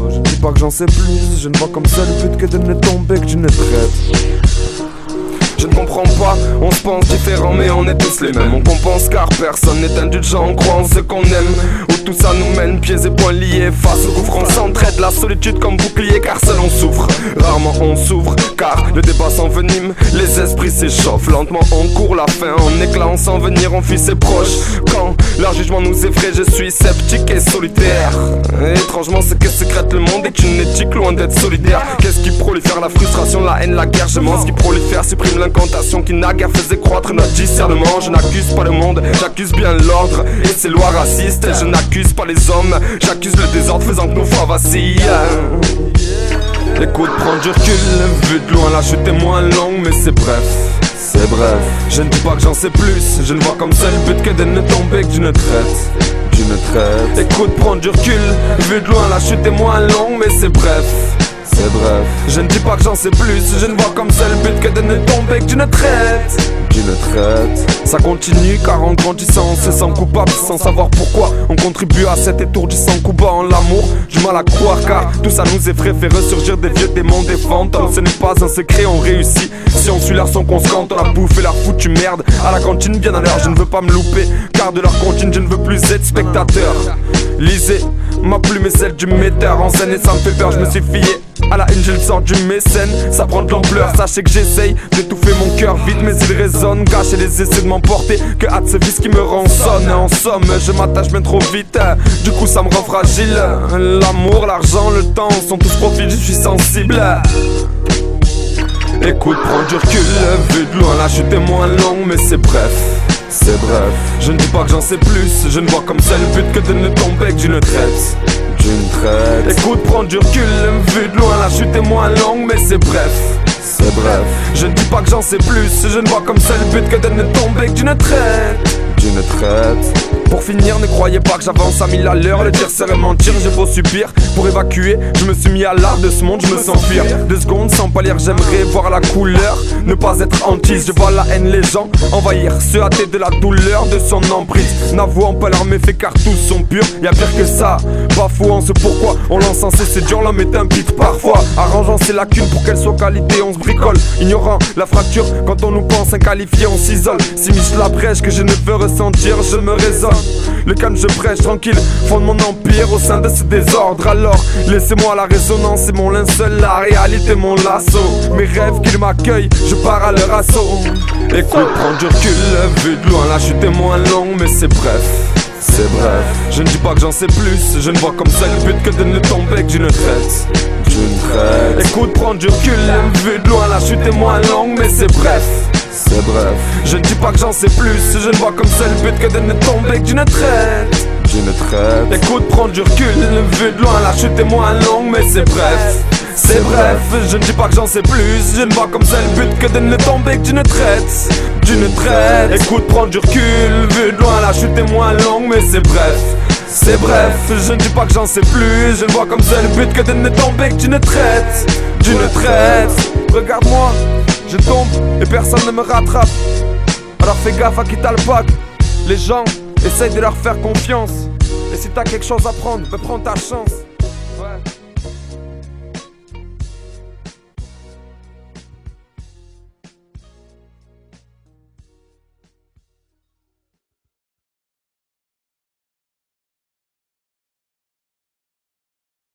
Je ne dis pas que j'en sais plus, je ne vois comme seul but que de ne tomber que d'une traite. Je ne comprends pas, on se pense différent mais on est tous les mêmes. On compense car personne n'est indulgent, on croit en ce qu'on aime. Où tout ça nous mène, pieds et poings liés. Face au gouffre on s'entraide, la solitude comme bouclier. Car seul on souffre, rarement on s'ouvre. Car le débat s'envenime, les esprits s'échauffent. Lentement on court la fin, en éclat on sent venir, on fuit ses proches. Quand leur jugement nous effraie, je suis sceptique et solitaire. Et étrangement ce que sécrète le monde est une éthique loin d'être solidaire. Qu'est-ce qui prolifère? La frustration, la haine, la guerre. Je mens, ce qui prolifère supprime l'incantation qui naguère faisait croître notre discernement. Je n'accuse pas le monde, j'accuse bien l'ordre et ses lois racistes. Je n'accuse pas les hommes, j'accuse le désordre faisant que nos foi vacillent. Écoute, prends du recul, vu de loin la chute est moins longue mais c'est bref. C'est bref, je ne dis pas que j'en sais plus, je ne vois comme seul but que de ne tomber que d'une traite. Écoute, prends du recul, vu de loin la chute est moins longue mais c'est bref. C'est bref, je ne dis pas que j'en sais plus, je ne vois comme seul but que de ne tomber que d'une traite. Ça continue car en grandissant on se sent coupable sans savoir pourquoi. On contribue à cet étourdissant coup bas en l'amour. Du mal à croire car tout ça nous effraie, fait ressurgir des vieux démons, des fantômes. Ce n'est pas un secret, on réussit. Si on suit leur son qu'on se cante, on a bouffé leur foutue merde. À la cantine bien à l'heure, je ne veux pas me louper car de leur comptine je ne veux plus être spectateur. Lisez, ma plume est celle du metteur en scène et ça me fait peur, je me suis fié à la une, j'ai le sort du mécène, ça prend de l'ampleur. Sachez que j'essaye d'étouffer mon cœur vite, mais il résonne. Gâcher les essais de m'emporter, que hâte ce vice qui me rançonne. En somme, je m'attache bien trop vite, du coup ça me rend fragile. L'amour, l'argent, le temps sont tous profils, je suis sensible. Écoute, prends du recul, vu de loin la chute est moins longue, mais c'est bref. C'est bref, je ne dis pas que j'en sais plus, je ne vois comme seul but que de ne tomber que d'une traite. Écoute, prends du recul, vu de loin la chute est moins longue mais c'est bref. C'est bref, je ne dis pas que j'en sais plus, je ne vois comme seul but que de ne tomber que d'une traite. Pour finir, ne croyez pas que j'avance à 1000 à l'heure. Le dire serait mentir, j'ai beau subir. Pour évacuer, je me suis mis à l'art de ce monde, je me sens fuir. 2 secondes sans pâlir, j'aimerais voir la couleur. Ne pas être hantise, je vois la haine, les gens envahir. Se hâter de la douleur de son emprise. N'avouant pas leurs méfaits car tous sont purs. Y'a pire que ça, bafouant ce pourquoi on l'encensé, c'est dur, l'homme est un pitre parfois. Arrangeant ses lacunes pour qu'elles soient qualité, on se bricole. Ignorant la fracture, quand on nous pense inqualifié, on s'isole. Si Mich la brèche que je ne veux ressentir, je me raisonne. Le calme je prêche tranquille, fonde mon empire au sein de ce désordre. Alors laissez-moi la résonance, c'est mon linceul, la réalité mon lasso. Mes rêves qu'ils m'accueillent, je pars à leur assaut. Écoute, prends du recul, vu de loin la chute est moins longue mais c'est bref. C'est bref, je ne dis pas que j'en sais plus, je ne vois comme seul but que de ne tomber que d'une traite. Écoute, prends du recul, vu de loin la chute est moins longue mais c'est bref. C'est bref, je ne dis pas que j'en sais plus, je ne vois comme seul but que de ne tomber que d'une traite. Écoute, prends du recul, vu de loin la chute est moins longue mais c'est bref. C'est bref, je ne dis pas que j'en sais plus, je ne vois comme seul but que de ne tomber que d'une traite. Écoute, prends du recul, vu de loin la chute est moins longue mais c'est bref. C'est bref, je ne dis pas que j'en sais plus, je ne vois comme seul but que de ne tomber que d'une traite. Regarde-moi, je tombe et personne ne me rattrape. Alors fais gaffe à qui t'as le pack. Les gens essayent de leur faire confiance. Et si t'as quelque chose à prendre, prends ta chance.